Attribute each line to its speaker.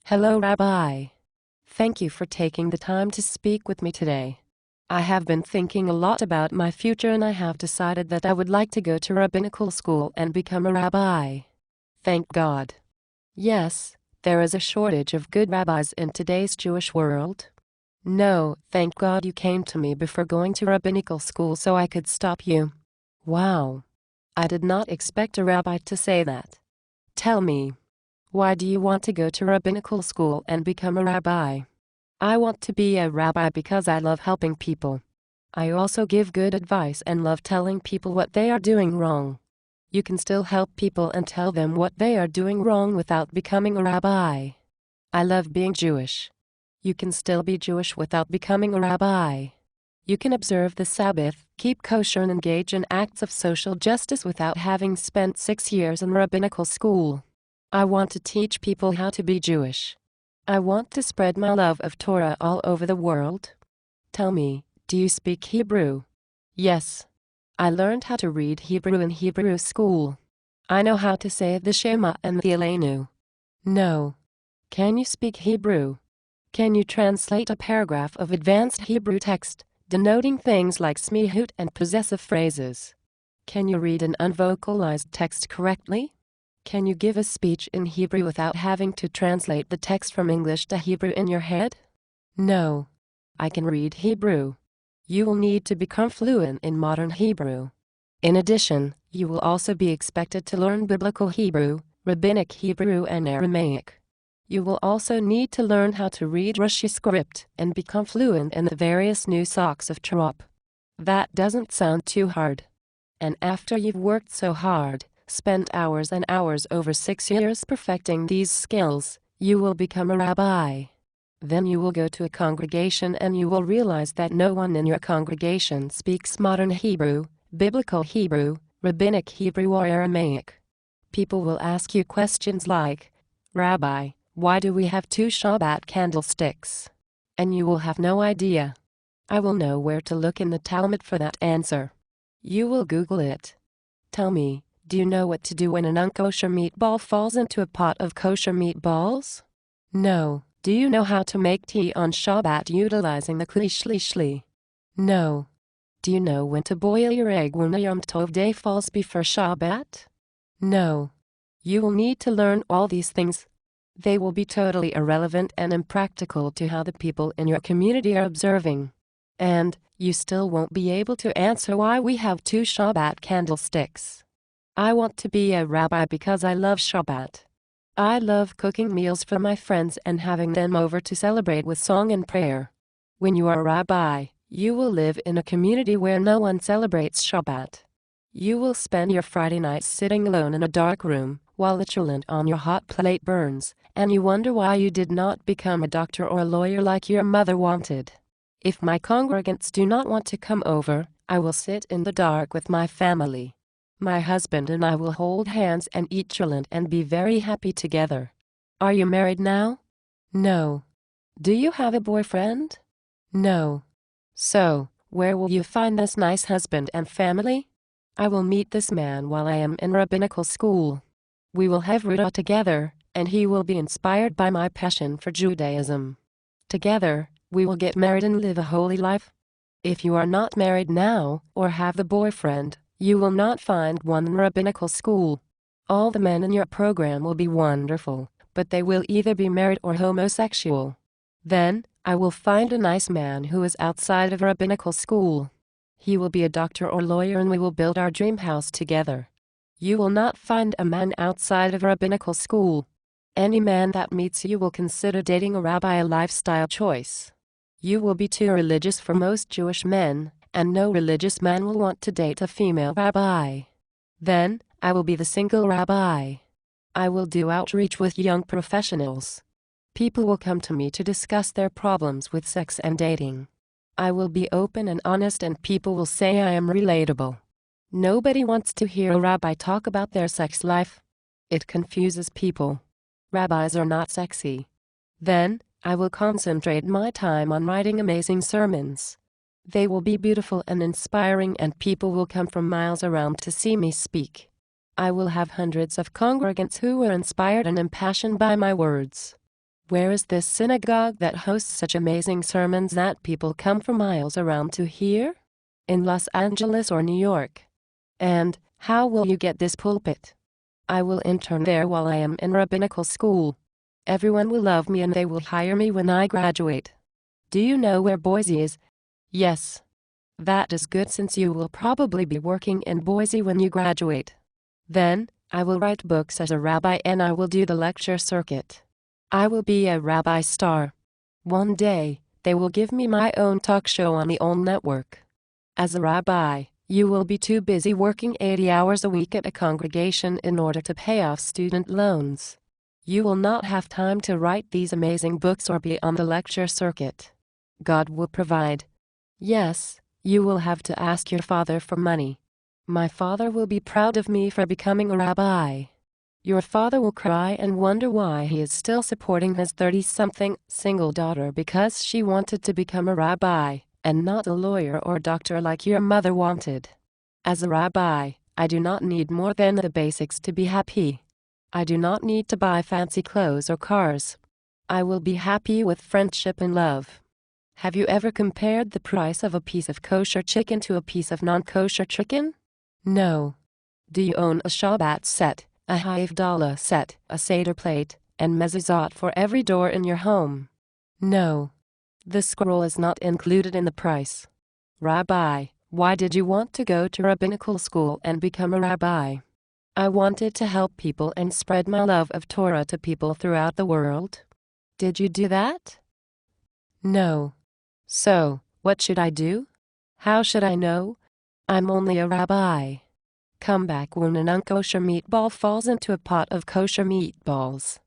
Speaker 1: Hello, Rabbi. Thank you for taking the time to speak with me today. I have been thinking a lot about my future and I have decided that I would like to go to Rabbinical School and become a rabbi. Thank God. Yes, there is a shortage of good rabbis in today's Jewish world. No, thank God you came to me before going to Rabbinical School so I could stop you. Wow. I did not expect a rabbi to say that. Tell me, why do you want to go to Rabbinical School and become a rabbi? I want to be a rabbi because I love helping people. I also give good advice and love telling people what they are doing wrong. You can still help people and tell them what they are doing wrong without becoming a rabbi. I love being Jewish. You can still be Jewish without becoming a rabbi. You can observe the Sabbath, keep kosher and engage in acts of social justice without having spent 6 years in Rabbinical School. I want to teach people how to be Jewish. I want to spread my love of Torah all over the world. Tell me, do you speak Hebrew? Yes. I learned how to read Hebrew in Hebrew school. I know how to say the Shema and the Aleinu. No. Can you speak Hebrew? Can you translate a paragraph of advanced Hebrew text, denoting things like smihut and possessive phrases? Can you read an unvocalized text correctly? Can you give a speech in Hebrew without having to translate the text from English to Hebrew in your head? No. I can read Hebrew. You will need to become fluent in modern Hebrew. In addition, you will also be expected to learn Biblical Hebrew, Rabbinic Hebrew and Aramaic. You will also need to learn how to read Rashi script and become fluent in the various nusachs of Torah. That doesn't sound too hard. And after you've worked so hard, spent hours and hours over 6 years perfecting these skills, you will become a rabbi. Then you will go to a congregation and you will realize that no one in your congregation speaks modern Hebrew, Biblical Hebrew, Rabbinic Hebrew or Aramaic. People will ask you questions like, Rabbi, why do we have 2 Shabbat candlesticks? And you will have no idea. I will know where to look in the Talmud for that answer. You will Google it. Tell me, do you know what to do when an unkosher meatball falls into a pot of kosher meatballs? No. Do you know how to make tea on Shabbat utilizing the kli shli shli? No. Do you know when to boil your egg when a Yom Tov day falls before Shabbat? No. You will need to learn all these things. They will be totally irrelevant and impractical to how the people in your community are observing. And you still won't be able to answer why we have 2 Shabbat candlesticks. I want to be a rabbi because I love Shabbat. I love cooking meals for my friends and having them over to celebrate with song and prayer. When you are a rabbi, you will live in a community where no one celebrates Shabbat. You will spend your Friday nights sitting alone in a dark room, while the cholent on your hot plate burns, and you wonder why you did not become a doctor or a lawyer like your mother wanted. If my congregants do not want to come over, I will sit in the dark with my family. My husband and I will hold hands and eat cholent and be very happy together. Are you married now? No. Do you have a boyfriend? No. So, where will you find this nice husband and family? I will meet this man while I am in Rabbinical School. We will have Rudah together, and he will be inspired by my passion for Judaism. Together, we will get married and live a holy life. If you are not married now, or have a boyfriend, you will not find one in Rabbinical School. All the men in your program will be wonderful, but they will either be married or homosexual. Then, I will find a nice man who is outside of Rabbinical School. He will be a doctor or lawyer and we will build our dream house together. You will not find a man outside of Rabbinical School. Any man that meets you will consider dating a rabbi a lifestyle choice. You will be too religious for most Jewish men, and no religious man will want to date a female rabbi. Then, I will be the single rabbi. I will do outreach with young professionals. People will come to me to discuss their problems with sex and dating. I will be open and honest and people will say I am relatable. Nobody wants to hear a rabbi talk about their sex life. It confuses people. Rabbis are not sexy. Then, I will concentrate my time on writing amazing sermons. They will be beautiful and inspiring and people will come from miles around to see me speak. I will have hundreds of congregants who are inspired and impassioned by my words. Where is this synagogue that hosts such amazing sermons that people come from miles around to hear? In Los Angeles or New York? And how will you get this pulpit? I will intern there while I am in rabbinical school. Everyone will love me and they will hire me when I graduate. Do you know where Boise is? Yes. That is good since you will probably be working in Boise when you graduate. Then, I will write books as a rabbi and I will do the lecture circuit. I will be a rabbi star. One day, they will give me my own talk show on the OWN network. As a rabbi, you will be too busy working 80 hours a week at a congregation in order to pay off student loans. You will not have time to write these amazing books or be on the lecture circuit. God will provide. Yes, you will have to ask your father for money. My father will be proud of me for becoming a rabbi. Your father will cry and wonder why he is still supporting his 30-something single daughter because she wanted to become a rabbi, and not a lawyer or doctor like your mother wanted. As a rabbi, I do not need more than the basics to be happy. I do not need to buy fancy clothes or cars. I will be happy with friendship and love. Have you ever compared the price of a piece of kosher chicken to a piece of non-kosher chicken? No. Do you own a Shabbat set, a Havdalah set, a Seder plate, and mezuzot for every door in your home? No. The scroll is not included in the price. Rabbi, why did you want to go to rabbinical school and become a rabbi? I wanted to help people and spread my love of Torah to people throughout the world. Did you do that? No. So, what should I do? How should I know? I'm only a rabbi. Come back when an unkosher meatball falls into a pot of kosher meatballs.